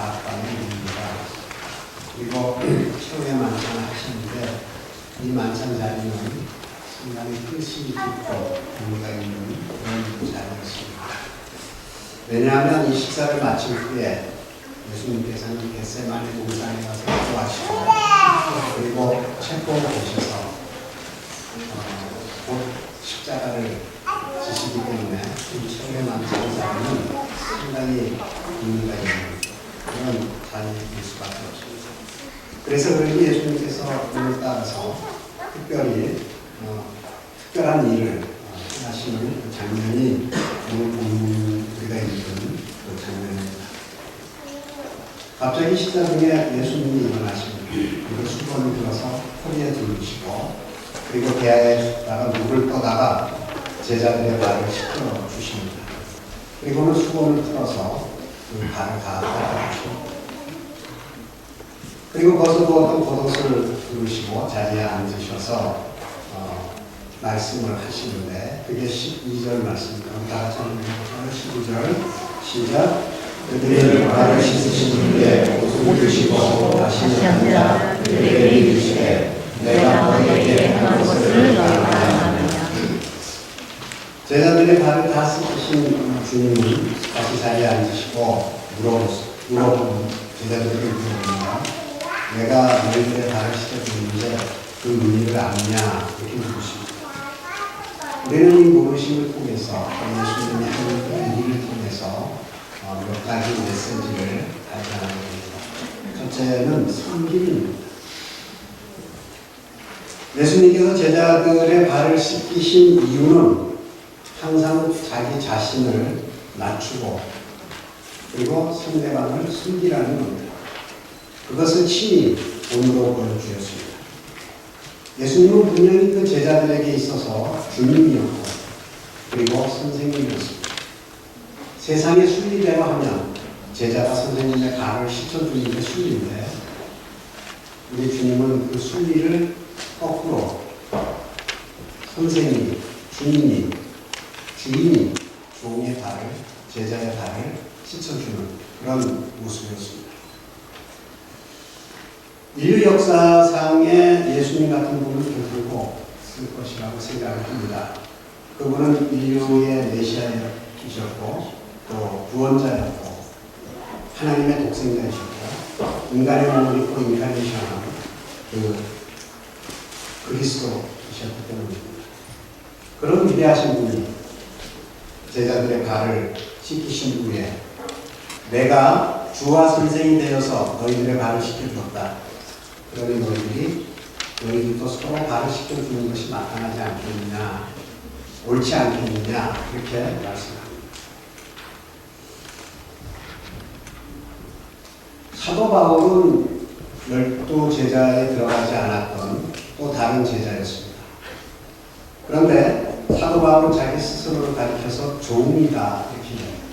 다락방에 있습니다. 그리고 최후의 만찬을 하셨는데 이 만찬 자리는 상당히 뜻이 깊고 의미가 있는 그런 자리였습니다. 왜냐하면 이 식사를 마친 후에 예수님께서는 겟세마네 동산에 가서 기도하시고 그리고 책봉을 보셔서 곧 십자가를 지시기 때문에 이 최후의 만찬 자리는 상당히 의미가 있는 그런 자리일 수밖에 없습니다. 그래서 그런지 예수님께서 오늘 따라서 특별히 특별한 일을 하시는 그 장면이 오늘 본문 우리가 읽은 그 장면입니다. 갑자기 식사 중에 예수님이 일어나시고 그리고 수건을 들어서 허리에 두르시고 그리고 대야에다가 물을 떠다가 제자들의 발을 씻겨 주십니다. 그리고는 수건을 풀어서 그 발을 다 닦아주시고 그리고 벗어두었던 겉옷을 두르시고 자리에 앉으셔서 말씀을 하시는데 그게 12절 말씀입니다. 다 같이 한번 12절 시작. 그들의 발을 씻으신 후에 옷을 주시고 다시 앉아 그들에게 이르시되 내가 너희에게 한 것을 너희가 아느냐. 제자들의 발을 다 씻으신 주님은 다시 자리에 앉으시고 물어보는 제자들에게 물어봅니다. 내가 너희들의 발을 씻어주는데 그 의미를 아느냐 이렇게 물으십니다. 우리는 이 물으심을 통해서 예수님이 하는 그 일을 통해서 몇 가지 메시지를 발견하게 됩니다. 첫째는 섬김입니다. 예수님께서 제자들의 발을 씻기신 이유는 항상 자기 자신을 낮추고 그리고 상대방을 숨기라는 겁니다. 그것을 친히 본으로 보여주셨습니다. 예수님은 분명히 그 제자들에게 있어서 주님이었고 그리고 선생님이었습니다. 세상의 순리대로 하면 제자가 선생님의 발을 씻어주는 게 순리인데 우리 주님은 그 순리를 거꾸로 선생님, 주님이, 주인이 종의 발을, 제자의 발을 씻어주는 그런 모습이었습니다. 인류 역사상에 예수님 같은 분은 결코 없을 것이라고 생각을 합니다. 그분은 인류의 메시아이셨고 또 구원자였고 하나님의 독생자이셨고 인간의 몸을 입고 인카네이션한 그 그리스도이셨기 때문입니다. 그런 위대하신 분이 제자들의 발을 씻기신 후에 내가 주와 선생이 되어서 너희들의 발을 씻겨주었다. 그러니 너희들도 서로 발을 씻겨주는 것이 마땅하지 않겠느냐, 옳지 않겠느냐 이렇게 말씀합니다. 사도 바울은 12 제자에 들어가지 않았던 또 다른 제자였습니다. 그런데 사도 바울은 자기 스스로를 가리켜서 종이다 이렇게 얘기합니다.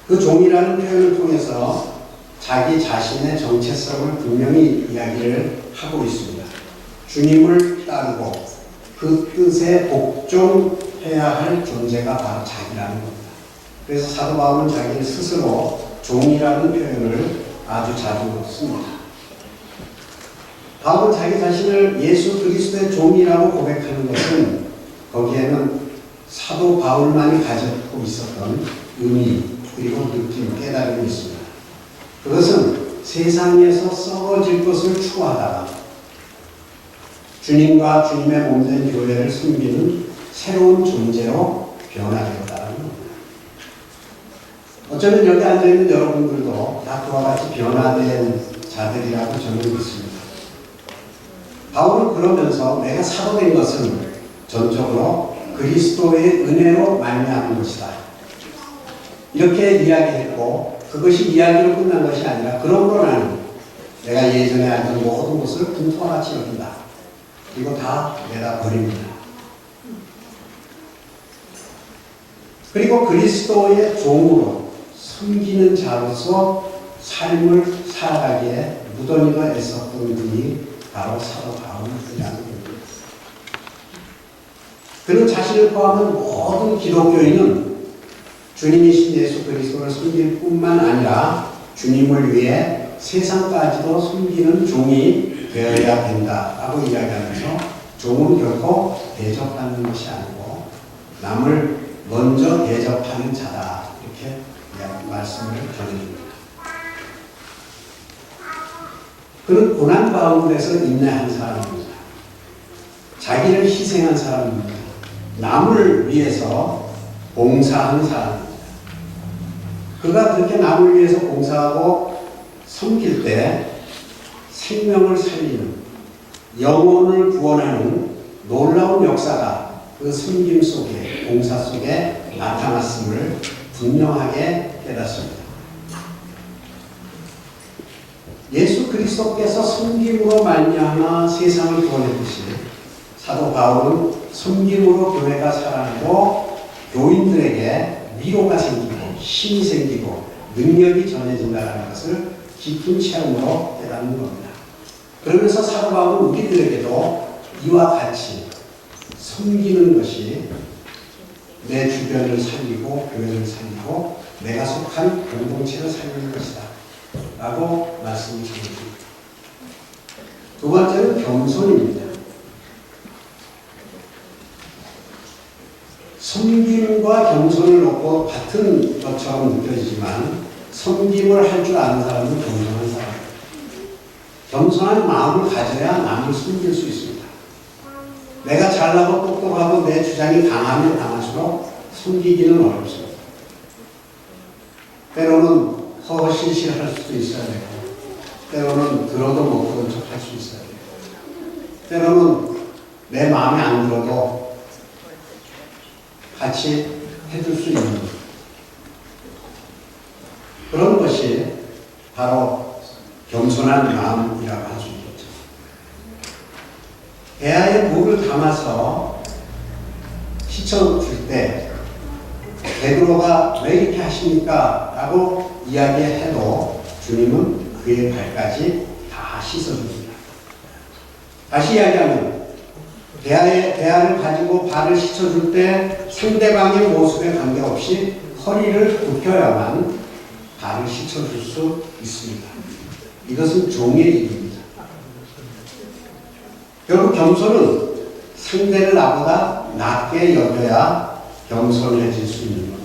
그 종이라는 표현을 통해서 자기 자신의 정체성을 분명히 이야기를 하고 있습니다. 주님을 따르고 그 뜻에 복종해야 할 존재가 바로 자기라는 겁니다. 그래서 사도 바울은 자기 스스로 종이라는 표현을 아주 자주 씁니다. 바울은 자기 자신을 예수 그리스도의 종이라고 고백하는 것은 거기에는 사도 바울만이 가지고 있었던 의미 그리고 느낌, 깨달음이 있습니다. 그것은 세상에서 썩어질 것을 추구하다가 주님과 주님의 몸된 교회를 섬기는 새로운 존재로 변화되었다는 겁니다. 어쩌면 여기 앉아있는 여러분들도 다 그와 같이 변화된 자들이라고 저는 믿습니다. 바울은 그러면서 내가 사도된 것은 전적으로 그리스도의 은혜로 말미암은 것이다. 이렇게 이야기했고 그것이 이야기로 끝난 것이 아니라 그러므로 나는 내가 예전에 알던 모든 것을 분토와 같이 여긴다. 이거 다 내다 버립니다. 그리고 그리스도의 종으로 섬기는 자로서 삶을 살아가기에 무던히가 애썼던 분이 바로 사도 바울이라는 겁니다. 그는 자신을 포함한 모든 기독교인은 주님이신 예수 그리스도를 섬길 뿐만 아니라 주님을 위해 세상까지도 섬기는 종이 되어야 된다라고 이야기하면서 종은 결코 대접하는 것이 아니고 남을 먼저 대접하는 자다, 이렇게 말씀을 전해줍니다. 그는 고난 가운데서 인내한 사람입니다. 자기를 희생한 사람입니다. 남을 위해서 봉사하는 사람입니다. 그가 그렇게 남을 위해서 봉사하고 섬길 때 생명을 살리는, 영혼을 구원하는 놀라운 역사가 그 섬김 속에, 봉사 속에 나타났음을 분명하게 깨닫습니다. 예수 그리스도께서 섬김으로 말미암아 세상을 구원했듯이 사도 바울은 섬김으로 교회가 살아나고 교인들에게 위로가 생기고 힘이 생기고 능력이 전해진다는 것을 깊은 체험으로 깨닫는 겁니다. 그러면서 사도 바울은 우리들에게도 이와 같이 섬기는 것이 내 주변을 살리고 교회를 살리고 내가 속한 공동체를 살리는 것이다 라고 말씀을 드립니다. 두 번째는 겸손입니다. 섬김과 겸손을 놓고 같은 것처럼 느껴지지만 섬김을 할 줄 아는 사람은 겸손한 사람입니다. 겸손한 마음을 가져야 남을 섬길 수 있습니다. 내가 잘나고 똑똑하고 내 주장이 강하면 강할수록 섬기기는 어렵습니다. 때로는 허허실실할 수도 있어야 되고, 때로는 들어도 못 들은 척할 수 있어야 되고, 때로는 내 마음에 안 들어도 같이 해줄 수 있는 그런 것이 바로 겸손한 마음이라고 할 수 있겠죠. 대야에 물을 담아서 씻어줄 때 베드로가 왜 이렇게 하십니까? 라고 이야기해도 주님은 그의 발까지 다 씻어줍니다. 다시 이야기하면 대야를 가지고 발을 씻어줄 때 상대방의 모습에 관계없이 허리를 굽혀야만 발을 씻어줄 수 있습니다. 이것은 종의 일입니다. 결국 겸손은 상대를 나보다 낮게 여겨야 겸손해질 수 있는 겁니다.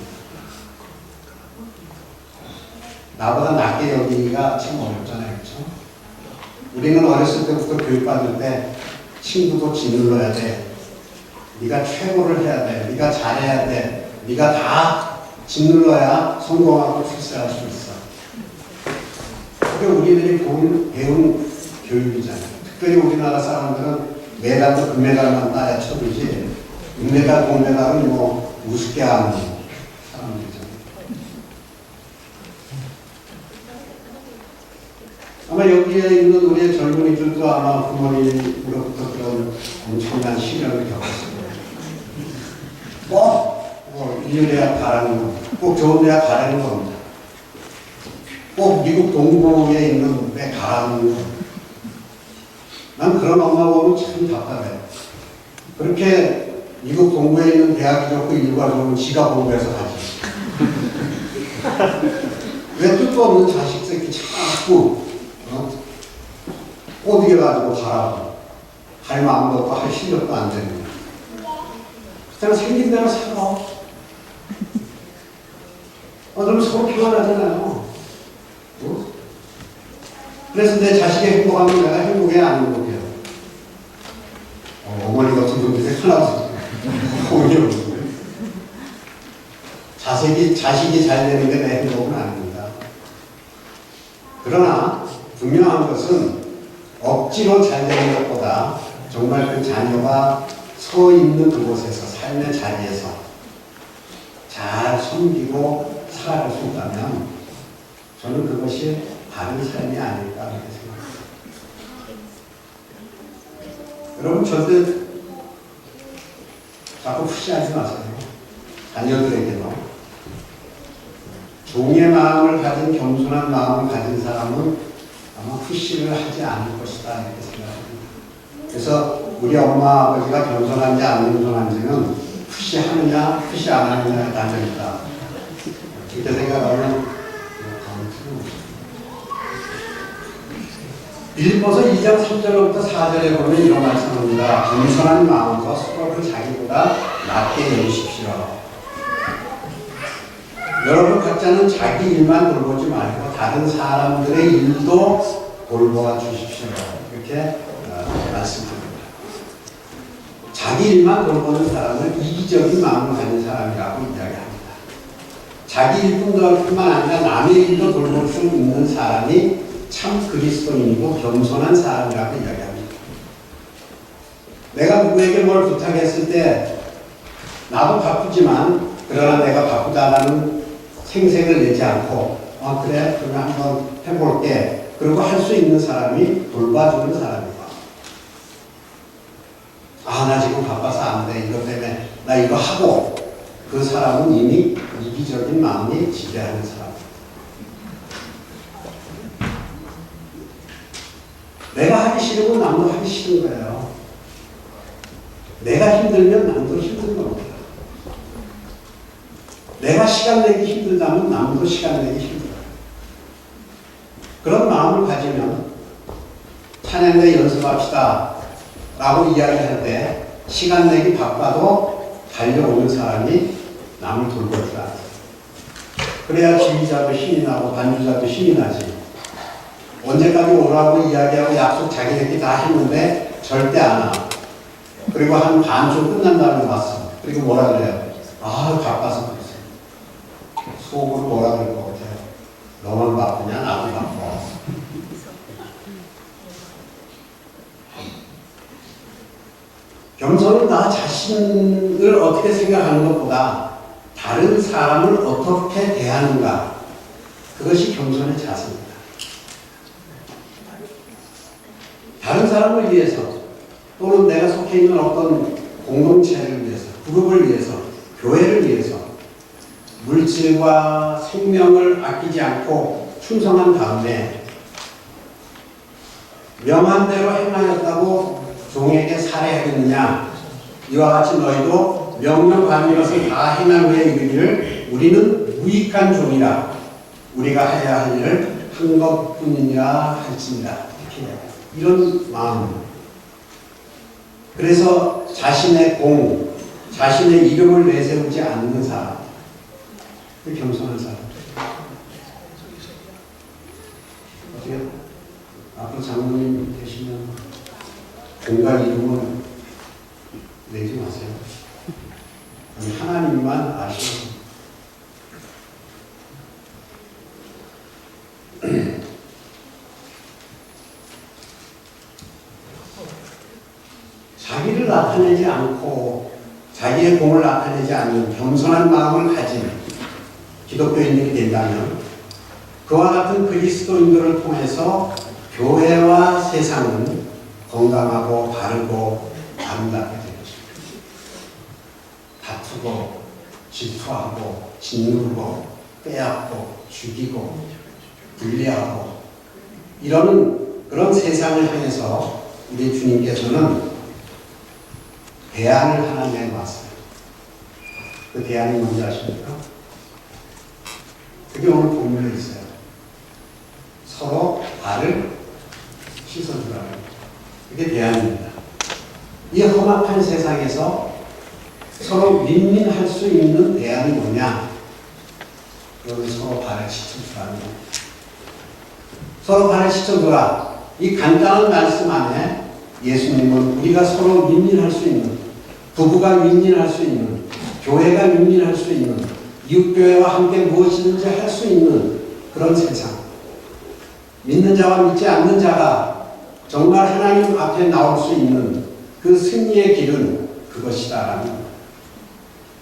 나보다 낮게 여기기가 참 어렵잖아요. 그렇죠? 우리는 어렸을 때부터 교육받을 때 친구도 짓눌러야 돼. 네가 최고를 해야 돼. 네가 잘해야 돼. 네가 다 짓눌러야 성공하고 출세할 수 있어. 그게 우리들이 배운 교육이잖아요. 특별히 우리나라 사람들은 메달도 금메달만 따야 쳐주지 은메달, 동메달은 뭐 우습게 하는 사람들이잖아요. 아마 여기에 있는 우리의 젊은이들도 아마 부모님으로부터 그런 엄청난 시련을 겪었을 거예요. 꼭 이런 대학 가라는 겁니다. 꼭 좋은 대학 가라는 겁니다. 꼭 미국 동부에 있는 데 가라는 겁니다. 난 그런 엄마 보면 참 답답해요. 그렇게 미국 동부에 있는 대학이 좋고 일과 좋으면 지가 공부해서 가지. 왜 뜻도 없는 자식 새끼 자꾸 어디에 가지고 가라고. 할 마음도 없고 할 실력도 안 되는 거야. 그냥 생긴 대로 살아. 그럼 서로 평안하잖아요. 그래서 내 자식이 행복하면 내가 행복해, 안 행복해요? 어머니 같은 분들이 하나도 자식이 잘 되는 게 내 행복은 아닙니다. 그러나 분명한 것은 억지로 잘 되는 것보다 정말 그 자녀가 서 있는 그곳에서, 삶의 자리에서 잘 섬기고 살아갈 수 있다면 저는 그것이 바른 삶이 아닐까 그렇게 생각합니다. 여러분 절대 자꾸 푸시하지 마세요. 자녀들에게도 종의 마음을 가진, 겸손한 마음을 가진 사람은 아마 푸시를 하지 않을 것이다 이렇게 생각합니다. 그래서 우리 엄마 아버지가 겸손한지 안 겸손한지는 푸시하느냐 푸시 안 하느냐에 달려있다. 이렇게 생각하면 빌립보서 2장 3절부터 4절에 보면 이런 말씀합니다. 겸손한 마음과 서로를 자기보다 낮게 여기십시오. 여러분 각자는 자기 일만 돌보지 말고 다른 사람들의 일도 돌보아 주십시오. 이렇게 말씀드립니다. 자기 일만 돌보는 사람은 이기적인 마음을 가진 사람이라고 이야기합니다. 자기 일뿐만 아니라 남의 일도 돌볼 수 있는 사람이 참 그리스도인이고 겸손한 사람이라고 이야기합니다. 내가 누구에게 뭘 부탁했을 때 나도 바쁘지만 그러나 내가 바쁘다라는 생색을 내지 않고 그래 그러면 한번 해볼게 그리고 할 수 있는 사람이 돌봐주는 사람이다. 나 지금 바빠서 안 돼. 이것 때문에 나 이거 하고 그 사람은 이미 이기적인 마음이 지배하는 사람. 내가 하기 싫으면 남도 하기 싫은 거예요. 내가 힘들면 남도 힘든 겁니다. 내가 시간 내기 힘들다면 남도 시간 내기 힘들어요. 그런 마음을 가지면 찬양대 연습합시다 라고 이야기할 때 시간 내기 바빠도 달려오는 사람이 남을 돌볼 줄 알아요. 그래야 지휘자도 힘이 나고 반주자도 힘이 나지. 언제까지 오라고 이야기하고 약속 자기네끼리 다 했는데 절대 안 와. 그리고 한 반쯤 끝난 다음에 왔어. 그리고 뭐라 그래요? 바빠서 그러세요. 속으로 뭐라 그럴 것 같아요? 너만 바쁘냐? 나도 바빠. 겸손은 나 자신을 어떻게 생각하는 것보다 다른 사람을 어떻게 대하는가, 그것이 겸손의 자세입니다. 다른 사람을 위해서 또는 내가 속해 있는 어떤 공동체를 위해서, 그룹을 위해서, 교회를 위해서 물질과 생명을 아끼지 않고 충성한 다음에 명한 대로 행하였다고 종에게 살해하겠느냐? 이와 같이 너희도 명령받은 것을 다 행한 후에 이르기를 우리는 무익한 종이라 우리가 해야 할 일을 한 것뿐이니라 할지니라. 이런 마음. 그래서 자신의 공, 자신의 이름을 내세우지 않는 사람, 그 겸손한 사람. 어떻게 앞으로 장로님 계시면 공간 이름을 내지 마세요. 하나님만 아시고. 자기를 나타내지 않고 자기의 공을 나타내지 않는 겸손한 마음을 가진 기독교인들이 된다면 그와 같은 그리스도인들을 통해서 교회와 세상은 건강하고 바르고 아름답게 될 것입니다. 다투고 질투하고 짓누르고 빼앗고 죽이고 분리하고 이러는 그런 세상을 향해서 우리 주님께서는 대안을 하나 내놓았어요. 그 대안이 뭔지 아십니까? 그게 오늘 본문에 있어요. 서로 발을 씻어주라는 그게 대안입니다. 이 험악한 세상에서 서로 윈윈할 수 있는 대안이 뭐냐? 그건 서로 발을 씻어주라는 겁니다. 서로 발을 씻어주라. 이 간단한 말씀 안에 예수님은 우리가 서로 윈윈할 수 있는, 부부가 윈윈할 수 있는, 교회가 윈윈할 수 있는, 이웃교회와 함께 무엇이든지 할 수 있는 그런 세상, 믿는 자와 믿지 않는 자가 정말 하나님 앞에 나올 수 있는 그 승리의 길은 그것이다라는 겁니다.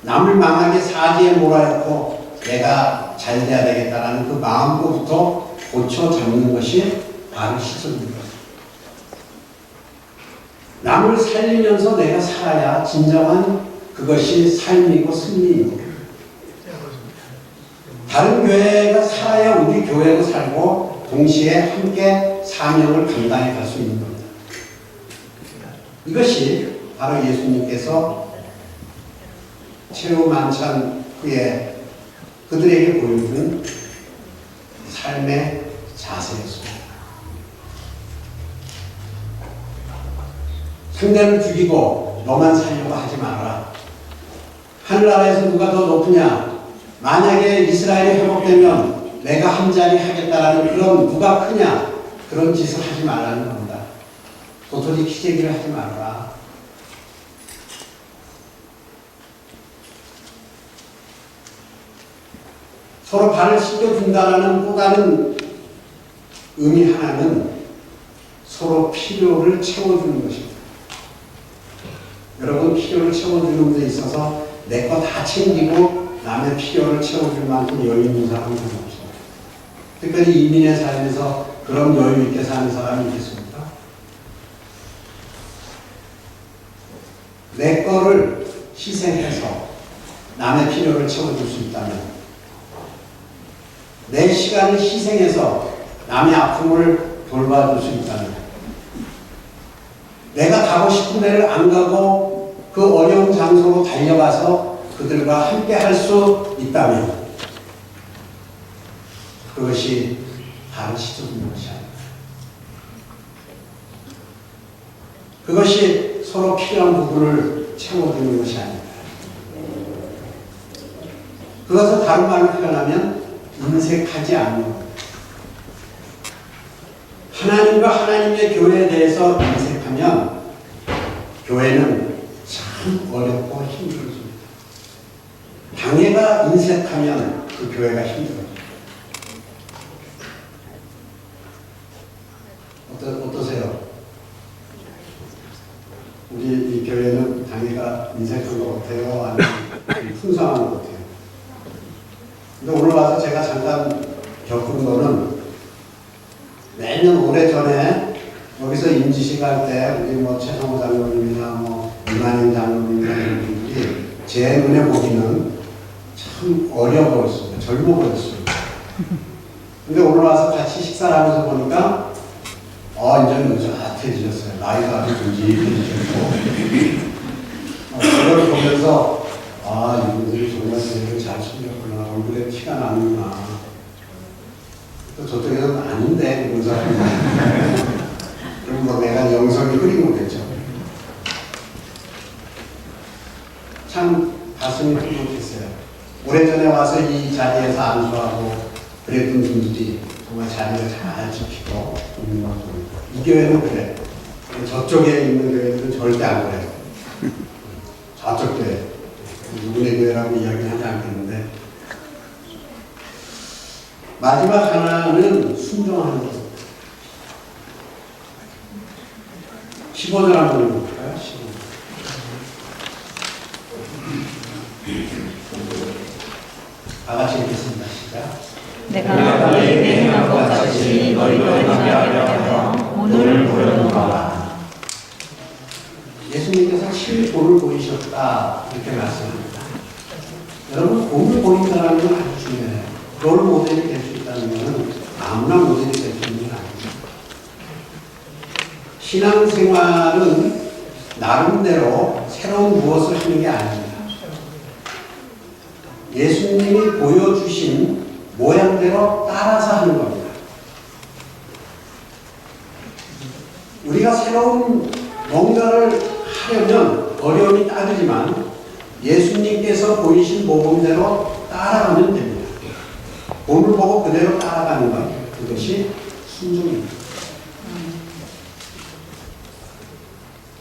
남을 망하게 사지에 몰아넣고 내가 잘 돼야 되겠다라는 그 마음부터 고쳐 잡는 것이 바로 씻어줍니다. 남을 살리면서 내가 살아야 진정한 그것이 삶이고 승리입니다. 다른 교회가 살아야 우리 교회도 살고 동시에 함께 사명을 감당해 갈 수 있는 겁니다. 이것이 바로 예수님께서 최후 만찬 후에 그들에게 보여주는 삶의 자세였습니다. 상대를 죽이고 너만 살려고 하지 마라. 하늘나라에서 누가 더 높으냐? 만약에 이스라엘이 회복되면 내가 한 자리 하겠다라는 그런 누가 크냐? 그런 짓을 하지 말라는 겁니다. 도토리 키재기를 하지 말아라. 서로 발을 씻겨준다라는 또 다른 의미 하나는 서로 필요를 채워주는 것입니다. 여러분, 필요를 채워주는 데 있어서 내 거 다 챙기고 남의 필요를 채워줄 만큼 여유 있는 사람은 없습니다. 특별히 이민의 삶에서 그런 여유 있게 사는 사람이 있겠습니까? 내 거를 희생해서 남의 필요를 채워줄 수 있다면, 내 시간을 희생해서 남의 아픔을 돌봐줄 수 있다면, 내가 가고 싶은 데를 안 가고 그 어려운 장소로 달려가서 그들과 함께 할 수 있다면, 그것이 발을 씻어주는 것이 아닙니다. 그것이 서로 필요한 부분을 채워주는 것이 아닙니다. 그것을 다른 말로 표현하면 인색하지 않는 것. 하나님과 하나님의 교회에 대해서 인색하면 교회는 참 어렵고 힘들어집니다. 당회가 인색하면 그 교회가 힘들어집니다. 어떠세요? 우리 이 교회는 당회가 인색한 것 같아요? 아니면 풍성한 것 같아요? 근데 오늘 와서 제가 잠깐 겪은 거는, 매년 오래전에 여기서 임지식 할 때 우리 뭐 최성호 장로님이나 이만영 장로님이나 이런 분들이 제 눈에 보기는 참 어려 보였습니다. 젊어 보였습니다. 근데 오늘 와서 같이 식사를 하면서 보니까 이제는 의젓해지셨어요. 나이가 아주 듬직해지셨고, 그걸 보면서 이분들이 정말 교회를 잘 숨겼구나. 얼굴에 티가 나는구나. 또 저쪽에서는 아닌데 그런 사람이 그럼 뭐 내가 영성이 흐린 거겠죠. 참 가슴이 뿌듯했어요. 오래전에 와서 이 자리에서 안수하고 그랬던 분들이 정말 자리를 잘 지키고 있는 것 같습니다. 이 교회는 그래. 저쪽에 있는 교회들은 절대 안 그래요. 저쪽 교회. 누구네 교회라고 이야기는 하지 않겠는데, 마지막 하나는 순종하는 것. 15절 한번 읽어볼까요? 15절. 다 같이 읽겠습니다. 시작. 내가 너희에게 행한 것 같이 너희도 행하게 하려 하여 오늘 보여놓아라. 예수님께서 실 본을 보이셨다, 이렇게 말씀합니다. 여러분, 본을 보인다는 건 아주 중요해요. 롤 모델이 될 수 있다는 것은 아무나 모델이 될 수 있는 건 아닙니다. 신앙생활은 나름대로 새로운 무엇을 하는 게 아닙니다. 예수님이 보여주신 모양대로 따라서 하는 겁니다. 우리가 새로운 뭔가를 하려면 어려움이 따르지만 예수님께서 보이신 모범대로 따라가면 됩니다. 본을 보고 그대로 따라가는 것, 그것이 순종입니다.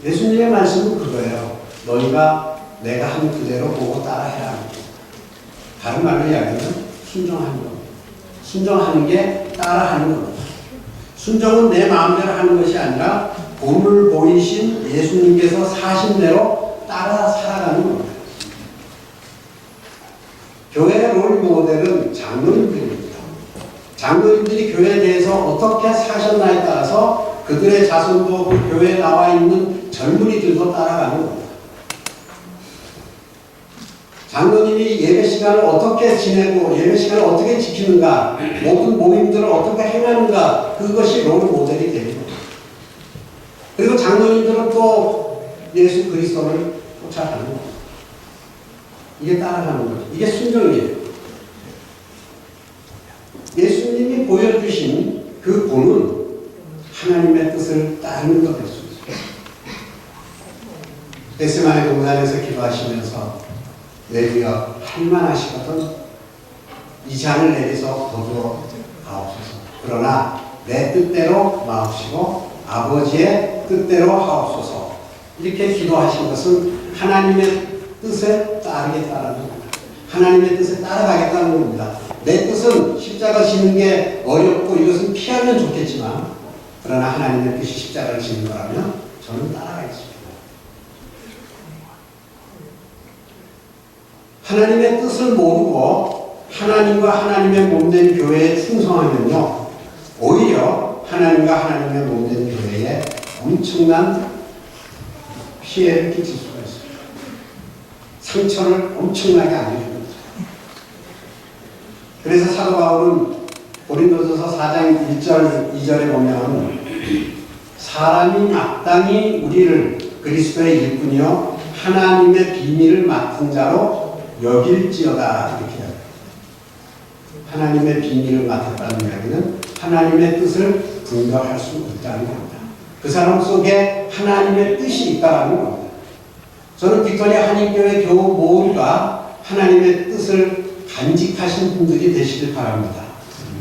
예수님의 말씀은 그거예요. 너희가 내가 한 그대로 보고 따라해야 합니다. 다른 말로 이야기하면 순종하는 겁니다. 순종하는 게 따라하는 겁니다. 순종은 내 마음대로 하는 것이 아니라 본을 보이신 예수님께서 사신 대로 따라 살아가는 겁니다. 교회의 롤 모델은 장로님들입니다. 장로님들이 교회에 대해서 어떻게 사셨나에 따라서 그들의 자손도 그 교회에 나와 있는 젊은이들도 따라가는 겁니다. 장로님이 예배 시간을 어떻게 지내고 예배 시간을 어떻게 지키는가, 모든 모임들을 어떻게 행하는가, 그것이 롤 모델이 되는 겁니다. 그리고 장로님들은 또 예수 그리스도를 쫓아가는 겁니다. 이게 따라가는 거죠. 이게 순종이에요. 보여주신 그 본은 하나님의 뜻을 따르는 것일 수 있습니다. 겟세마네 동산에서 기도하시면서 내주여 할만하시거든 이 잔을 내리서 거두어 가옵소서. 그러나 내 뜻대로 마옵시고 아버지의 뜻대로 하옵소서. 이렇게 기도하신 것은 하나님의 뜻에 따르겠다는 겁니다. 하나님의 뜻에 따라가겠다는 겁니다. 내 뜻은 십자가 지는 게 어렵고 이것은 피하면 좋겠지만 그러나 하나님의 뜻이 십자가를 지는 거라면 저는 따라가겠습니다. 하나님의 뜻을 모르고 하나님과 하나님의 몸된 교회에 충성하면요 오히려 하나님과 하나님의 몸된 교회에 엄청난 피해를 끼칠 수가 있습니다. 상처를 엄청나게 안겨줍니다. 그래서 사도 바울은 고린도전서 4장 1절 2절에 보면 사람이 마땅히 우리를 그리스도의 일꾼이요 하나님의 비밀을 맡은 자로 여길지어다 이렇게 해요. 하나님의 비밀을 맡았다는 이야기는 하나님의 뜻을 분별할 수 있다는 겁니다. 그 사람 속에 하나님의 뜻이 있다는 겁니다. 저는 빅토리아 한인교회 교우 모두가 하나님의 뜻을 간직하신 분들이 되시길 바랍니다.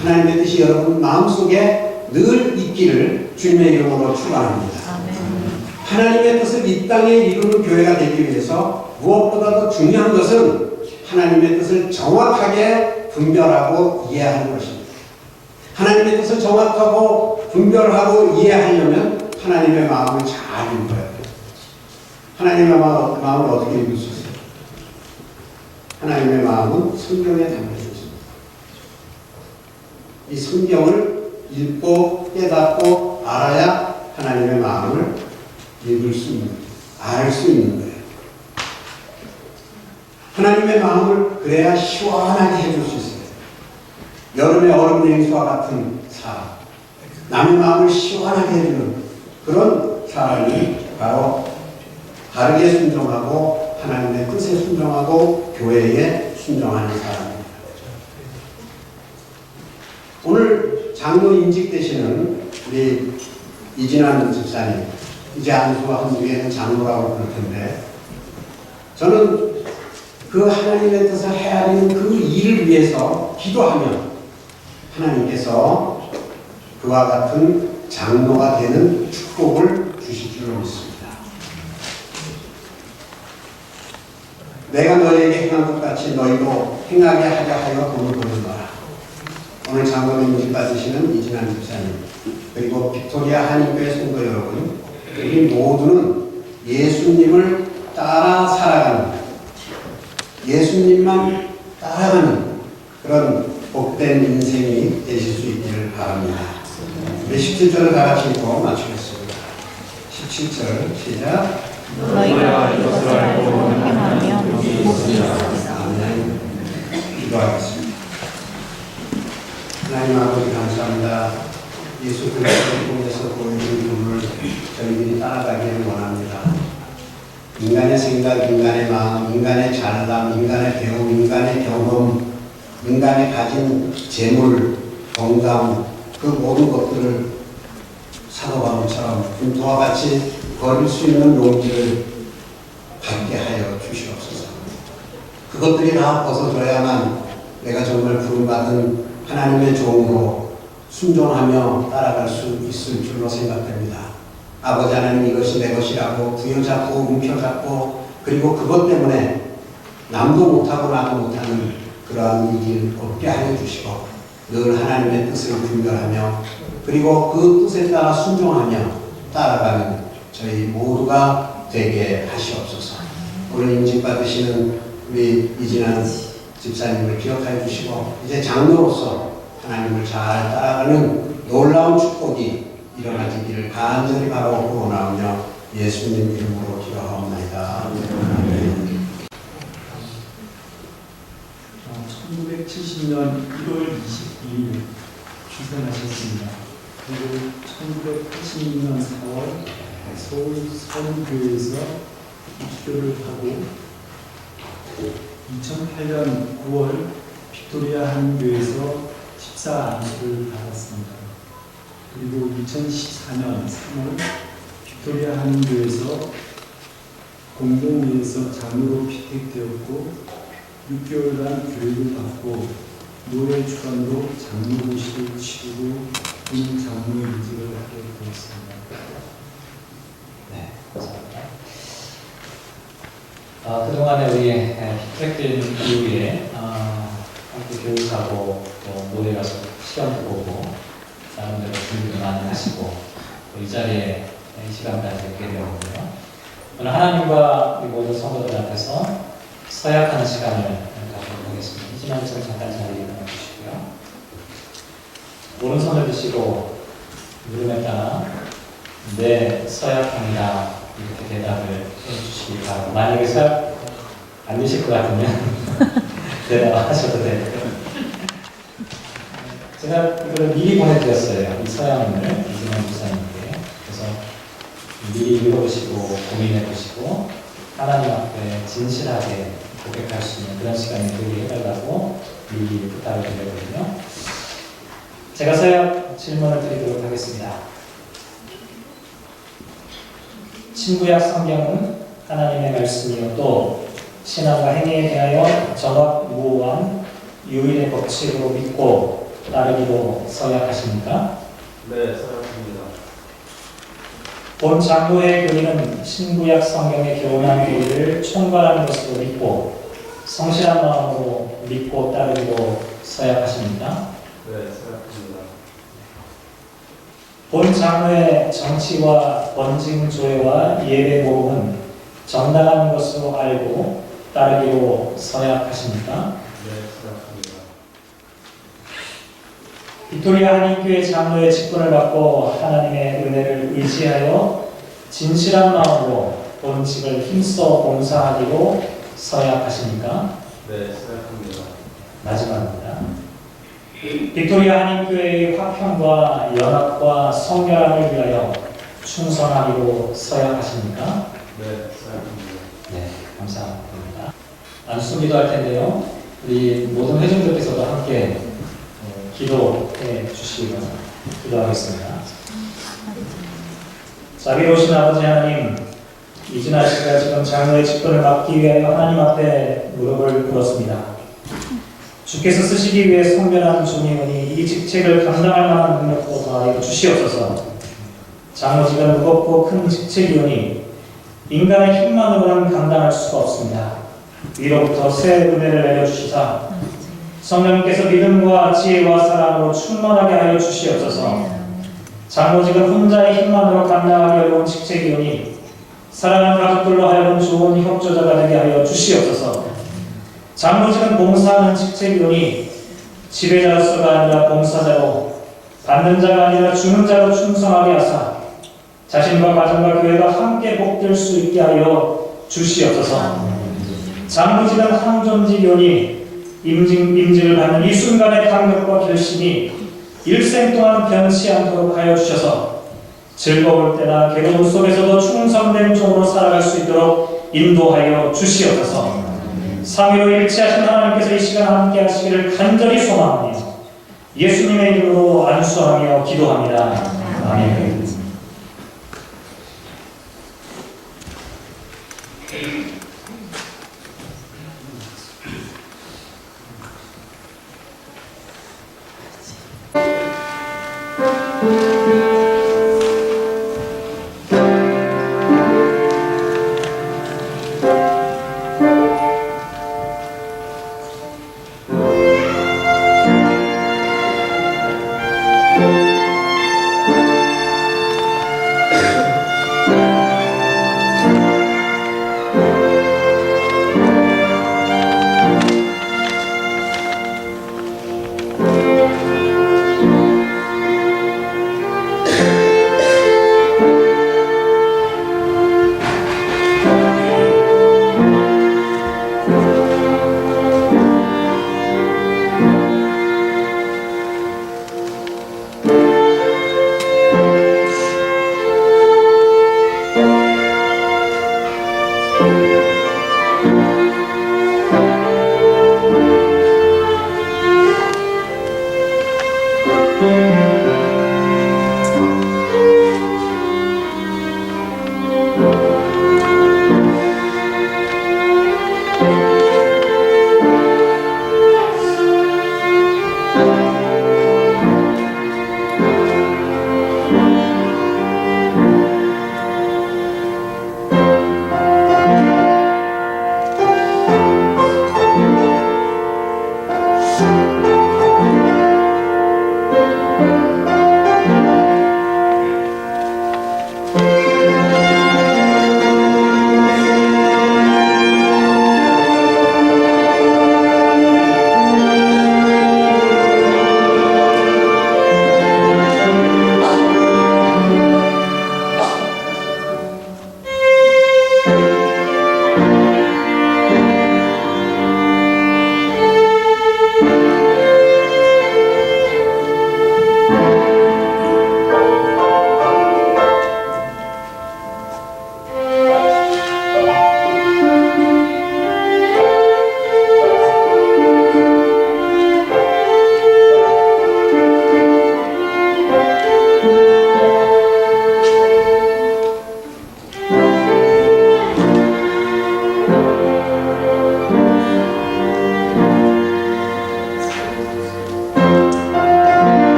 하나님의 뜻이 여러분 마음속에 늘 있기를 주님의 이름으로 축원합니다. 하나님의 뜻을 이 땅에 이루는 교회가 되기 위해서 무엇보다도 중요한 것은 하나님의 뜻을 정확하게 분별하고 이해하는 것입니다. 하나님의 뜻을 정확하고 분별하고 이해하려면 하나님의 마음을 잘 읽어야 돼요. 하나님의 마음을 어떻게 읽을 수 있어요? 하나님의 마음은 성경에 담겨져 있습니다. 이 성경을 읽고 깨닫고 알아야 하나님의 마음을 읽을 수 있는, 알 수 있는 거예요. 하나님의 마음을 그래야 시원하게 해줄 수 있어요. 여름의 얼음 냉수와 같은 사람, 남의 마음을 시원하게 해주는 그런 사람이 바로 다르게 순종하고 하나님의 뜻에 순종하고 교회에 순종하는 사람입니다. 오늘 장로 임직되시는 우리 이진환 집사님, 이제 안수와 한국에는 장로라고 부를 텐데 저는 그 하나님의 뜻을 헤아리는 그 일을 위해서 기도하면 하나님께서 그와 같은 장로가 되는 축복을 주실 줄로 믿습니다. 내가 너에게 행한 것 같이 너희도 행하게 하려 하여 돈을 보내노라. 오늘 장로 임직 받으시는 이진환 집사님 그리고 빅토리아 한인교회 성도 여러분, 우리 모두는 예수님을 따라 살아가는, 예수님만 따라가는 그런 복된 인생이 되실 수 있기를 바랍니다. 우리 17절을 다 같이 읽고 마치겠습니다. 17절 시작. 너희가 이것을 알고 행하면 복이 있으리라. 아멘. 기도하겠습니다. 하나님 아버지 감사합니다. 예수 그리스도를 통해서 보여준 분을 저희들이 따라가기를 원합니다. 인간의 생각, 인간의 마음, 인간의 잘남, 인간의 배움, 인간의 경험, 인간의 가진 재물, 건강 그 모든 것들을 사도 바울처럼 금토와 같이 버릴 수 있는 용기를 갖게 하여 주시옵소서. 그것들이 다 벗어져야만 내가 정말 부름받은 하나님의 종으로 순종하며 따라갈 수 있을 줄로 생각됩니다. 아버지 하나님 이것이 내 것이라고 부여잡고 움켜잡고 그리고 그것 때문에 남도 못하고 나도 못하는 그러한 일 없게 하여 주시고 늘 하나님의 뜻을 분별하며 그리고 그 뜻에 따라 순종하며 따라가는 저희 모두가 되게 하시옵소서. 오늘 임직받으시는 우리 이진환 집사님을 기억하여 주시고 이제 장로로서 하나님을 잘 따라가는 놀라운 축복이 일어나지기를 간절히 바라고 원하오며 예수님 이름으로 기도하옵나이다. 1970년 1월 29일 출산하셨습니다. 그리고 1986년 4월 서울 서문교회에서 기도를 하고 2008년 9월 빅토리아 한교회에서 14 안수를 받았습니다. 그리고 2014년 3월 빅토리아 한인교회에서 공동회에서 장로로 피택되었고 6개월간 교육을 받고 노예 주관으로 장로고시를 치르고 군 장로 일직을 하게 되었습니다. 네, 감사합니다. 그동안에 우리 피택된 이후에 함께 교육하고 또 노예 가서 시험도 보고 나름대로 준비도 많이 하시고 이 자리에 이 시간까지 있게 되었는데요. 오늘 하나님과 우리 모든 성도들 앞에서 서약하는 시간을 갖도록 하겠습니다. 이지만 좀 잠깐 자리에 일어나주시고요. 오른손을 드시고 물음에 따라 네, 서약합니다. 이렇게 대답을 해주시기 바랍니다. 만약에 서약 안 되실 것 같으면 대답하셔도 돼요. 제가 이걸 미리 보내드렸어요. 이 서양을 이승환 목사님께. 그래서 미리 읽어보시고 고민해보시고 하나님 앞에 진실하게 고백할 수 있는 그런 시간을 되게 해달라고 미리 부탁을 드렸거든요. 제가 서약 질문을 드리도록 하겠습니다. 신구약 성경은 하나님의 말씀이요 또 신앙과 행위에 대하여 정확무한 유일의 법칙으로 믿고 따르기로 서약하십니까? 네, 서약합니다. 본 장로의 교리는 신구약 성경의 교훈한 교리를 총괄하는 것으로 믿고 성실한 마음으로 믿고 따르기로 서약하십니까? 네, 서약합니다. 본 장로의 정치와 번징 조회와 예배 모험은 정당한 것으로 알고 따르기로 서약하십니까? 네, 서약합니다. 빅토리아 한인교회 장로의 직분을 받고 하나님의 은혜를 의지하여 진실한 마음으로 본직을 힘써 봉사하기로 서약하십니까? 네, 서약합니다. 마지막입니다. 빅토리아 한인교회의 화평과 연합과 성결함을 위하여 충성하기로 서약하십니까? 네, 서약합니다. 네, 감사합니다. 안수 기도할 텐데요. 우리 모든 회중들께서도 함께 기도해 주시기로 기도하겠습니다. 자비로우신 아버지 하나님, 이진아 씨가 지금 장로의 직분을 맡기 위하여 하나님 앞에 무릎을 꿇었습니다. 주께서 쓰시기 위해 성별한 주님이 이 직책을 감당할 만한 능력도 더하여 주시옵소서. 장로직은 무겁고 큰 직책이오니 인간의 힘만으로는 감당할 수가 없습니다. 위로부터 새 은혜를 내려주시사 성령께서 믿음과 지혜와 사랑으로 충만하게 하여 주시옵소서. 장로직은 혼자의 힘만으로 감당하기 어려운 직책이오니 사랑하는 가족들로 하여금 좋은 협조자가 되게 하여 주시옵소서. 장로직은 봉사하는 직책이오니 지배자로서가 아니라 봉사자로 받는 자가 아니라 주는 자로 충성하게 하사 자신과 가정과 교회가 함께 복될 수 있게 하여 주시옵소서. 장로직은 항존직이오니 임직을 받는 이 순간의 감격과 결심이 일생 동안 변치 않도록 하여 주셔서 즐거울 때나 괴로움 속에서도 충성된 종으로 살아갈 수 있도록 인도하여 주시옵소서. 삼위로 일치하신 하나님께서 이 시간 함께 하시기를 간절히 소망하며 예수님의 이름으로 안수하며 기도합니다. 아멘.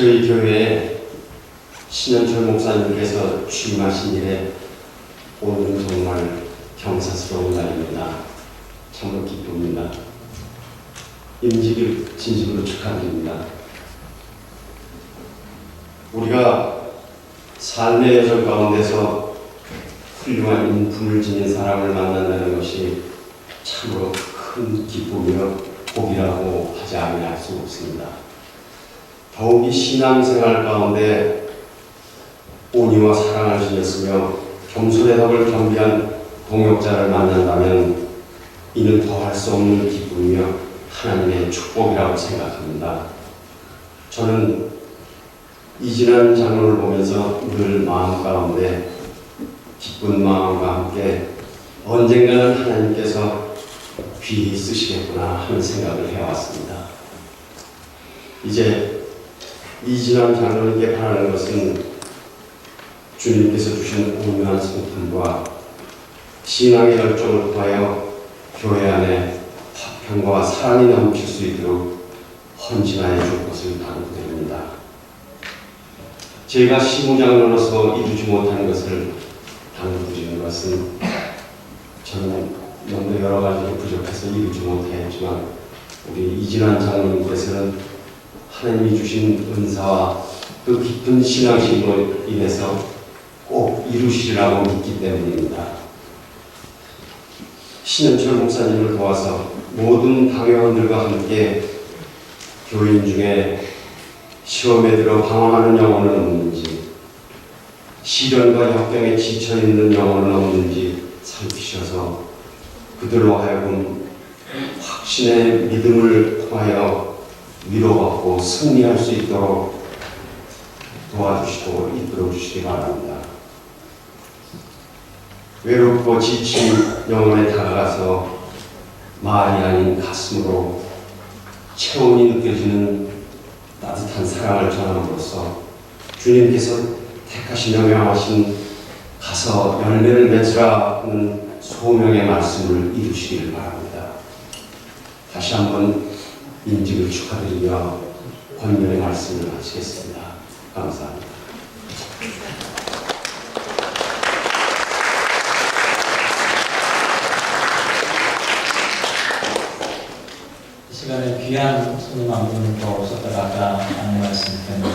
저희 교회에 신현철 목사님께서 취임하신 이래 오늘은 정말 경사스러운 날입니다. 참으로 기쁩니다. 임직을 진심으로 축하드립니다. 우리가 삶의 여정 가운데서 훌륭한 인품을 지닌 사람을 만난다는 것이 참으로 큰 기쁨이며 복이라고 하지 아니할 수 없습니다. 더욱이 신앙생활 가운데 온유와 사랑을 지녔으며 겸손의 덕을 겸비한 동역자를 만난다면 이는 더할 수 없는 기쁨이며 하나님의 축복이라고 생각합니다. 저는 이진환 장로를 보면서 늘 마음 가운데 기쁜 마음과 함께 언젠가는 하나님께서 귀히 쓰시겠구나 하는 생각을 해왔습니다. 이제 이진환 장로님께 바라는 것은 주님께서 주신 온유한 성품과 신앙의 열정을 통하여 교회 안에 화평과 사랑이 넘칠 수 있도록 헌신하여 줄 것을 당부드립니다. 제가 시무장로로서 이루지 못한 것을 당부드리는 것은 저는 너무 여러 가지로 부족해서 이루지 못했지만 우리 이진환 장로님께서는 하나님이 주신 은사와 그 깊은 신앙심으로 인해서 꼭 이루시리라고 믿기 때문입니다. 신현철 목사님을 도와서 모든 당회원들과 함께 교인 중에 시험에 들어 방황하는 영혼은 없는지, 시련과 역경에 지쳐있는 영혼은 없는지 살피셔서 그들로 하여금 확신의 믿음을 통하여 위로받고 승리할 수 있도록 도와주시고 이끌어주시기 바랍니다. 외롭고 지친 영혼에 다가가서 말이 아닌 가슴으로 체온이 느껴지는 따뜻한 사랑을 전함으로써 주님께서 택하시며 명하신 가서 열매를 맺으라 하는 소명의 말씀을 이루시기를 바랍니다. 다시 한번 임직을 축하드리며 권면의 말씀을 마치겠습니다. 감사합니다. 이 시간에 귀한 손님 한 분은 더 오셨다가 아까 안내 말씀드렸는데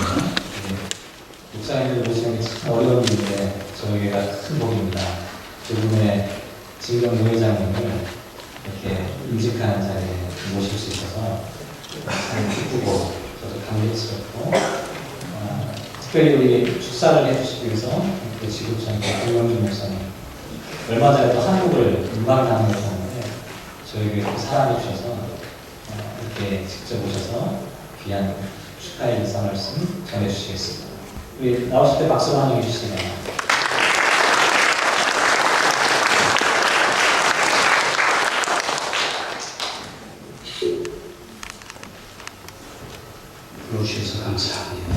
목사님들 모시는 게 참 어려운 일인데 저에게가 큰 복입니다. 그분의 진경 노회장님을 이렇게 임직하는 자리에 모실 수 있어서 참 기쁘고 저도 감격스럽고 특별히 우리 축사를 해주시기 위해서 그 지구촌과 김영준 목사님 얼마 전에 또 한국을 음방 나누고 오셨는데 저에게 또 사랑해 주셔서 이렇게 직접 오셔서 귀한 축하의 인사 말씀 전해주시겠습니다. 우리 나오실 때 박수로 환영해 주시기 바랍니다. 불러주셔서 감사합니다.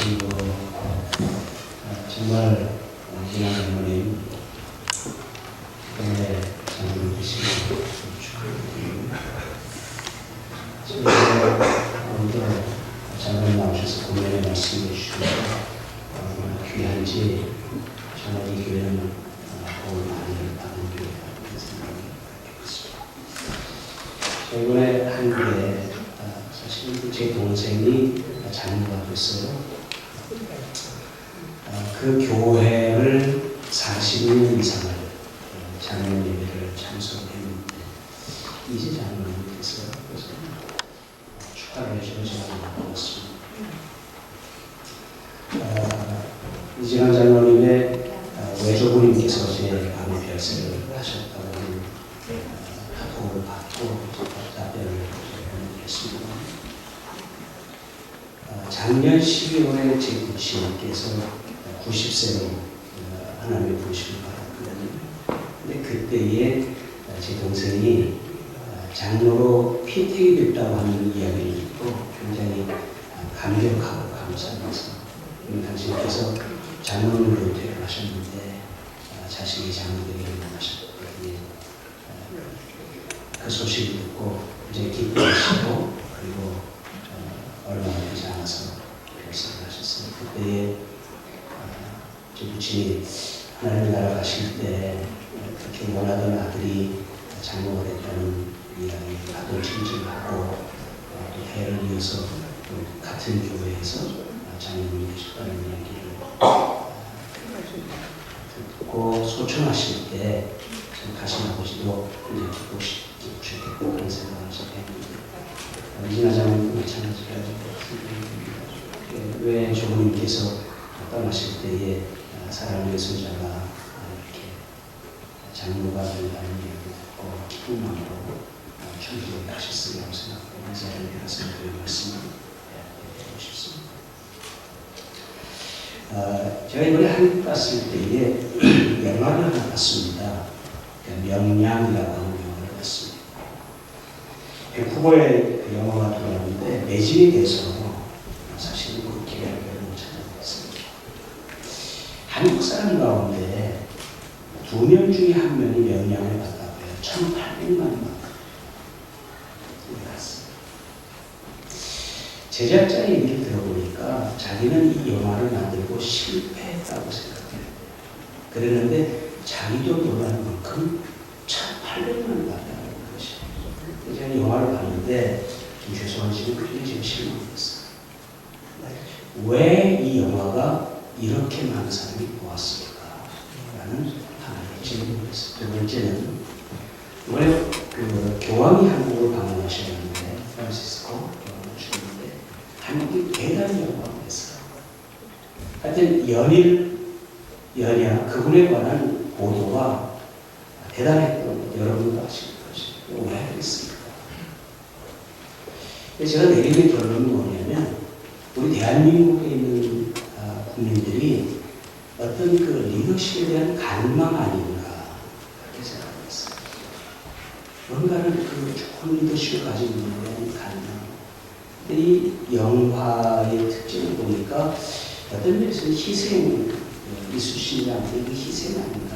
그리고 정말 지난 어머님 때문에 장로를 드시고 축하드립니다. 오늘도 장로님 나오셔서 공연에 말씀해 주시고 얼마나 귀한지 정말 이 교회는 도움을 많이 받는 교회다 그런 생각이 들었습니다. 이번에 한국에 사실 제 동생이 장로가 됐어요. 그 교회를 40년 이상을 장로 예배를 참석했는데 이제 장로님이 됐어요. 그래서 축하를 해주셔서 제가 반갑습니다. 이진환 장로님의 외조부님께서 제 밤에 별세를 하셨다고 하는 도움을 받고 답변을 했습니다. 작년 12월에 제 부친께서 90세로 하나님의 부르심을 받았거든요. 근데 그때에 제 동생이 장로로 피택이 됐다고 하는 이야기를 듣고 굉장히 감격하고 감사하면서 당신께서 장로를 은퇴를 하셨는데 자식이 장로되기를 원하셨거든요. 그 소식을 듣고 이제 기뻐하시고 그리고 얼마 되지 않아서 결석을 하셨어요. 그때에 제 부친이 하나님 나라 가실 때 그렇게 원하던 아들이 장로가 됐다는 이야기 아들 친지를 하고 또 해를 이어서 또 같은 교회에서 장로님이 되셨다는 이야기를 듣고 소천하실 때 가신 아버지도 이제 기쁘셨겠고 그런 생각을 하셨겠는데 이진아 장로님 마찬가지로 왜 조부님께서 떠나실 때에 사랑하는 손자가 이렇게 장로가 된다는 얘기를 듣고 기쁜 마음으로 천주교에 가셨으리라고 생각하고 이 자리에 가서 그 말씀을 드리고 싶습니다. 제가 이번에 한국 갔을 때에 영화를 하나 봤습니다. 명량이라고 하는 영화를 봤습니다. 밴쿠버에 그 영화가 들어왔는데 매진이 돼서 사실은 그 기회를 못 찾아냈습니다. 한국 사람 가운데 2명 중에 1명이 명량을 받다고 해요. 1,800만 원. 제작자 얘기를 들어보니까 자기는 이 영화를 만들고 실패했다고 생각해요. 그랬는데 자기도 놀라는 만큼 1,800만 원 받다는 것이에요. 제가 영화를 봤는데 좀 죄송하지만 굉장히 좀 실망했어요. 왜 이 영화가 이렇게 많은 사람이 보았을까? 라는 하나의 질문이었어요. 두 번째는 이번에 그 교황이 한국을 방문하셨는데 프란시스코 교황을 주셨는데 한국이 대단히 영광했어요. 하여튼 연야 그분에 관한 보도가 대단했던 거 여러분도 아실 것이고 왜 그랬습니까? 제가 내리는 결론은 뭐냐면 우리 대한민국에 있는 국민들이 어떤 그 리더십에 대한 갈망 아닌가 그렇게 생각했어요. 뭔가를 그 좋은 리더십을 가지고 있는 데는 갈망. 근데 이 영화의 특징을 보니까 어떤 면에서는 희생, 이수신이라는 게 희생 아닌가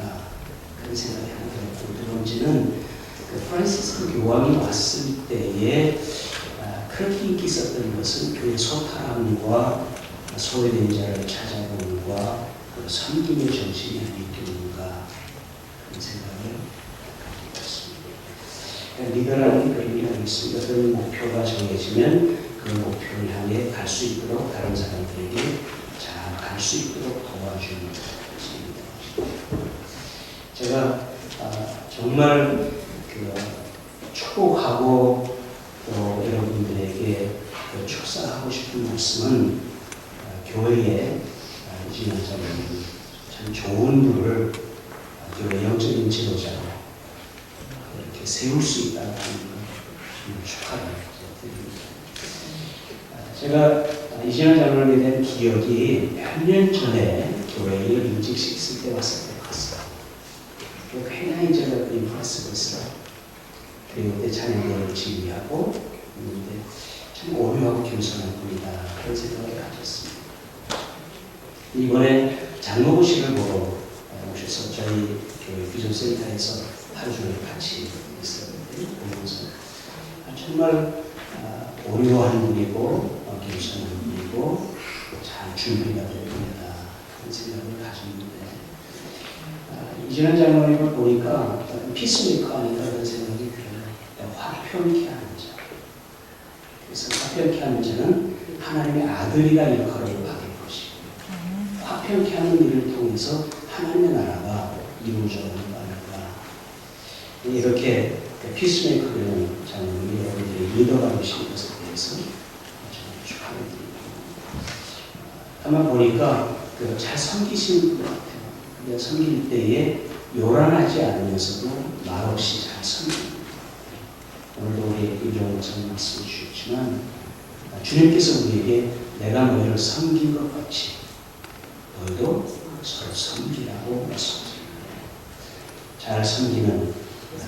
그런 생각이 하나 들었고 두 번째는 그 프란시스 교황이 왔을 때에 그렇게 인기 있었던 것은 교회 소탈함과 소외된 자를 찾아보는과 그 섬김의 정신이 아니겠는가 그런 생각을 가지고 있습니다. 리더라는 그런 의미가 있습니다. 어떤 목표가 정해지면 그 목표를 향해 갈 수 있도록 다른 사람들에게 잘 갈 수 있도록 도와주는 것입니다. 제가 정말 축복하고 또 여러분들에게 축사하고 싶은 말씀은 교회에 이진환 장로님 참 좋은 분을 교회 영적인 지도자로 이렇게 세울 수 있다는 걸 축하를 드립니다. 제가 이진환 장로님에 대한 기억이 몇 년 전에 교회를 임직시켰을 때 왔을 때 봤어요. 굉장히 제가 인프라스 됐어요. 그리고 그때 찬양대회를 지휘하고 있는데 참 오묘하고 겸손한 분이다 그런 생각을 가졌습니다. 이번에 장로부식을 보러 오셔서 저희 교회 비전센터에서 하루 종일 같이 있었는데 보면서 정말 오묘한 분이고 겸손한 분이고 잘 준비가 된 분이다 그런 생각을 가졌는데 이진환 장로님을 보니까 피스메이커 아닌가 그런 생각이 들어요. 화평케 하는 자. 그래서 화평케 하는 자는 하나님의 아들이라는 역할을 받을 것이고 화평케 하는 일을 통해서 하나님의 나라가 이루어져가는 거 아닌가. 이렇게 피스메이커라는 장로님이 여러분들이 리더가 되신 것에 대해서 저는 축하를 드립니다. 다만 보니까 잘 섬기시는 것 같아요. 섬길 때에 요란하지 않으면서도 말없이 잘 섬깁니다. 오늘도 우리 임종원 목사님 말씀 주셨지만 주님께서 우리에게 내가 너희를 섬긴 것 같이 너희도 서로 섬기라고 말씀하십니다. 잘 섬기는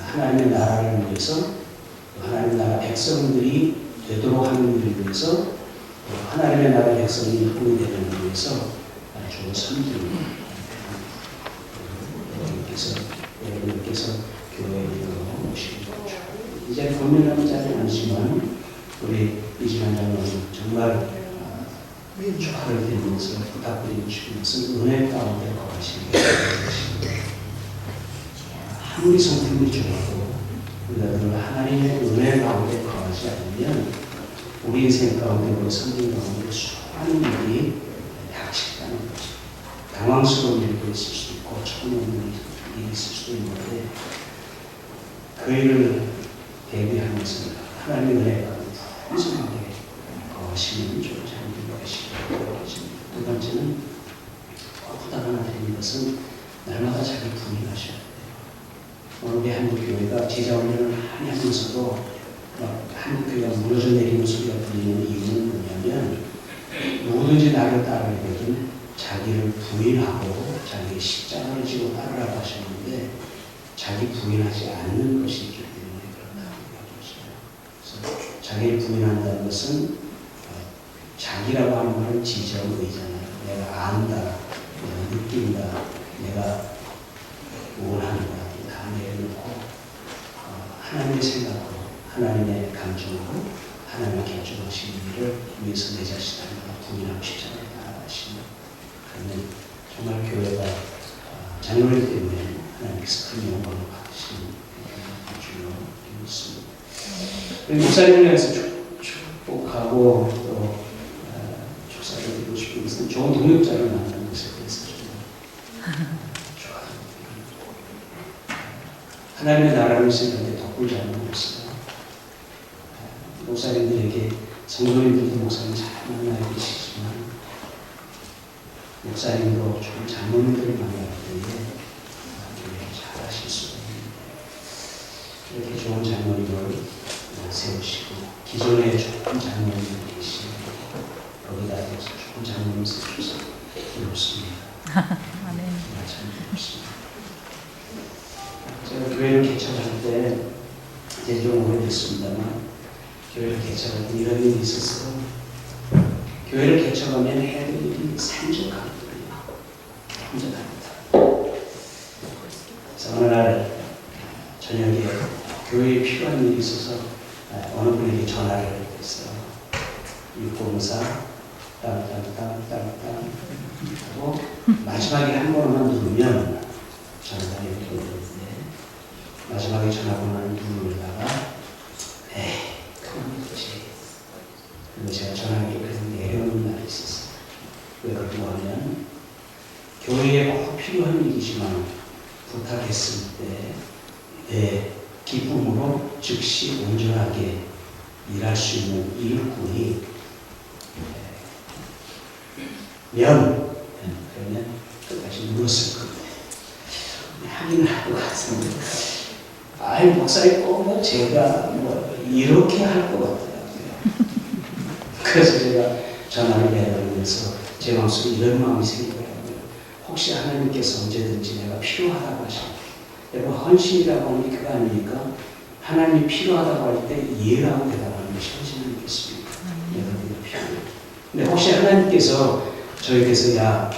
하나님의 나라를 위해서 하나님의 나라 백성들이 되도록 하는 일을 위해서 하나님의 나라 백성이 일꾼이 되는 일을 위해서 좋은 섬김입니다. 여러분께서 교회에 오시고 이제 고민하는 자는 아니지만 우리 이진환 장로님 정말 축하를 드리면서 부탁드리고 싶은 것은 은혜 가운데 거하시는 것입니다. 아무리 성품이 좋아도 우리가 늘 하나님의 은혜 가운데 거하지 않으면 우리 인생 가운데 우리 성경 가운데 수많은 일이 닥친다는 거죠. 당황스러운 일도 있을 수 있고 처음 오는 일이 있을 수도 있는데 그 일을 대비하면서 하나님의 은혜가 풍성하게 거하시는 좋은 자녀들이 되시기를 바랍니다. 두 번째는 부탁 하나 드리는 것은 날마다 자기 부인하셔야 돼요. 오늘 우리 한국교회가 제자훈련을 많이 하면서도 한국교회가 무너져 내리는 소리가 들리는 이유는 뭐냐면 누구든지 나를 따르게 되면 자기를 부인하고 자기 십자가를 지고 따르라고 하셨는데 자기 부인하지 않는 것이 있기 때문에 그렇다고 얘기하셨어요. 그래서 자기를 부인한다는 것은 자기라고 하는 말은 지정의잖아요. 내가 안다, 내가 느낀다, 내가 원한다 다 내려놓고 하나님의 생각으로 하나님의 감정으로 하나님의 결정하신 일을 위해서 내 자신을 부인하고 싶잖아요. 그러면 정말 교회가 장로님 때문에 하나님께서 큰 영광을 받으시는 줄로 믿습니다. 목사님을 위해서 축복하고 또 축사를 드리고 싶은 것은 좋은 동역자를 만나는 것에 대해서 축하드립니다. 하나님의 나라를 생각할 때 덕분자는 없어요. 목사님들에게 성도님들도 목사님 잘 만나야 되시지만 목사님도 좋은 장로님들을 만날 때에 잘 하실 수가 있는데 이렇게 좋은 장로님을 세우시고 기존에 좋은 장로님이 계시고 거기다 대해서 좋은 장로님 세우셔서 부럽습니다. 정말 참 부럽습니다. 제가 교회를 개척할 때 이제 좀 오래됐습니다만 교회를 개척할 때 이런 일이 있었어요. 교회를 개척하면 해야 될 일이 산적하거든요. 산적합니다. 그래서 어느 날 저녁에 교회에 필요한 일이 있어서 어느 분에게 전화를 했어요. 604 땅땅땅땅땅 하고 마지막에 한 번만 누르면 전화가 연결되는데 마지막에 전화번호를 누르다가 그만 거지. 그리고 제가 전화기를 내려놓는 날이 있었어요. 왜 그러고 하면 교회에 꼭 필요한 일이지만 부탁했을 때 내 기쁨으로 즉시 온전하게 일할 수 있는 일꾼이 그러면 끝까지 눌렀을 겁니다. 하긴 할 것 같은데 아이 목사님 꼭 제가 이렇게 할 것 같더라고요. 그래서 제가 전화를 내려오면서 제 마음속에 이런 마음이 생기더라고요. 혹시 하나님께서 언제든지 내가 필요하다고 하십니까? 여러분 헌신이라고 하는 게 그거 아닙니까? 하나님이 필요하다고 할 때 예라고 대답하는 것이 헌신 아니겠습니까? 내가 네가 필요해. 근데 혹시 하나님께서 저에게서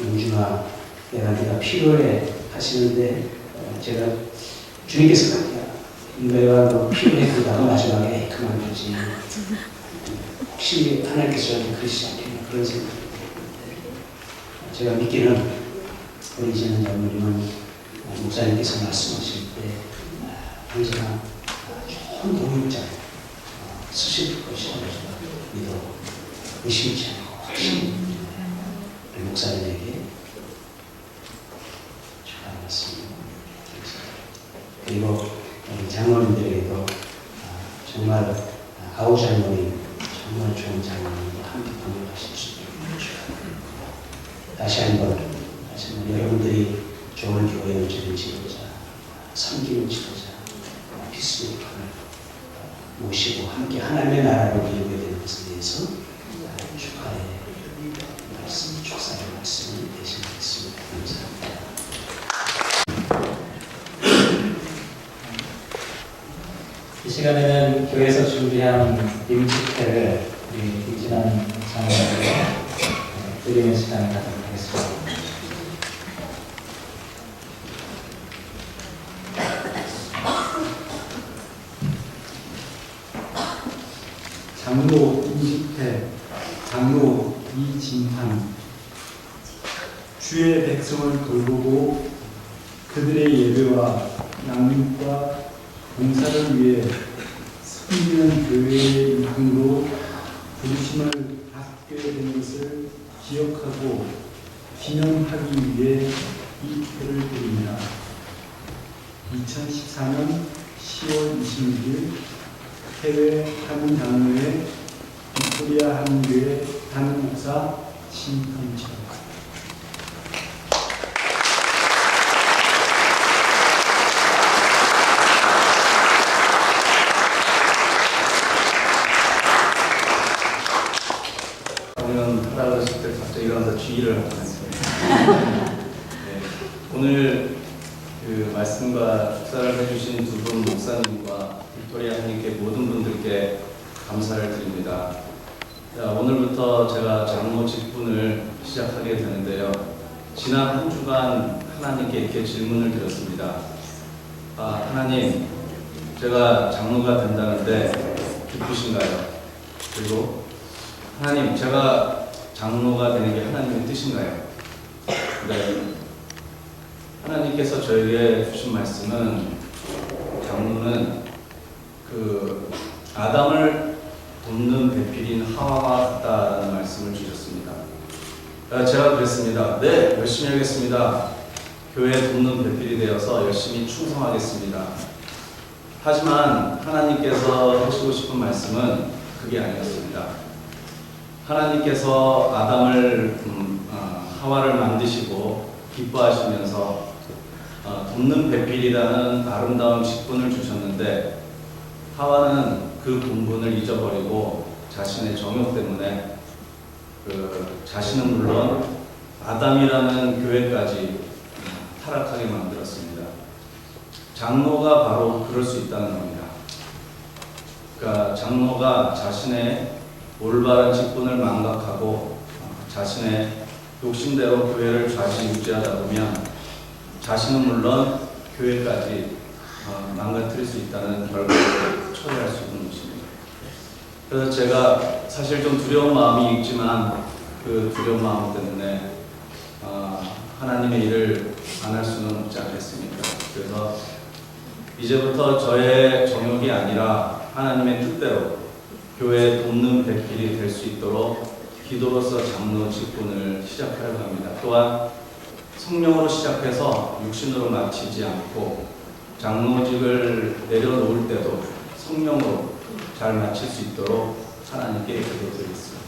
영준아 내가 네가 필요해 하시는데 제가 주님께서 내가 너 필요해 그러다가 마지막에 그만두지. 혹시 하나님께서 저한테 그러시지 않겠나 그런 생각이 드는데 제가 믿기는 우리 이제는 장로님은 목사님께서 말씀하실 때 언제나 좋은 동역자 쓰실 것이라고 믿어 의심치 않고 확신히 우리 목사님에게 축하하겠습니다. 그리고 우리 장로님들에게도 정말 아우 장로님 정말 좋은 장로님과 함께 동역하실 수 있도록 축하드립니다. 다시 한번 여러분들이 좋은 교회 운전을 지도자, 섬기는 지도자, 피스메이커를 모시고 함께 하나님의 나라를 이루게 되는 것에 대해서 축하의 말씀, 축사의 말씀을 대신하겠습니다. 감사합니다. 이 시간에는 교회에서 준비한 임직회를 우리 이진환 장로님께 드리는 시간을 갖도록 하겠습니다. 장로 이식태, 장로 이진환. 주의 백성을 돌보고 그들의 예배와 양육과 봉사를 위해 섬기는 교회의 일꾼으로 부르심을 받게 된 것을 기억하고 기념하기 위해 이 표를 드립니다. 2014년 10월 26일 해외 한인 장로회 빅토리아 한인교회 담임 목사 신현철. 오늘 하라고 했을 때 갑자기 일어나서 주의를 하고 있습니다. 네, 오늘 그 말씀과 축사를 해주신 두 분 목사님과 빅토리아 한인교회 모든 분들께 감사를 드립니다. 자, 오늘부터 제가 장로 직분을 시작하게 되는데요. 지난 한 주간 하나님께 이렇게 질문을 드렸습니다. 하나님, 제가 장로가 된다는데 기쁘신가요? 그리고 하나님, 제가 장로가 되는 게 하나님의 뜻인가요? 네. 하나님께서 저에게 주신 말씀은 장로는 그 아담을 돕는 배필인 하와와 같다라는 말씀을 주셨습니다. 제가 그랬습니다. 네, 열심히 하겠습니다. 교회 돕는 배필이 되어서 열심히 충성하겠습니다. 하지만 하나님께서 하시고 싶은 말씀은 그게 아니었습니다. 하나님께서 아담을 하와를 만드시고 기뻐하시면서 돕는 배필이라는 아름다운 직분을 주셨는데 하와는 그 본분을 잊어버리고 자신의 정욕 때문에 자신은 물론 아담이라는 교회까지 타락하게 만들었습니다. 장로가 바로 그럴 수 있다는 겁니다. 그러니까 장로가 자신의 올바른 직분을 망각하고 자신의 욕심대로 교회를 좌지우지하다 보면 자신은 물론 교회까지 망가뜨릴 수 있다는 결과를 초래할 수 있는 것입니다. 그래서 제가 사실 좀 두려운 마음이 있지만 그 두려운 마음 때문에 하나님의 일을 안 할 수는 없지 않겠습니까? 그래서 이제부터 저의 정욕이 아니라 하나님의 뜻대로 교회 돕는 배필이 될 수 있도록 기도로서 장로 직분을 시작하려고 합니다. 또한 성령으로 시작해서 육신으로 마치지 않고 장로직을 내려놓을 때도 성령으로 잘 마칠 수 있도록 하나님께 기도드리겠습니다.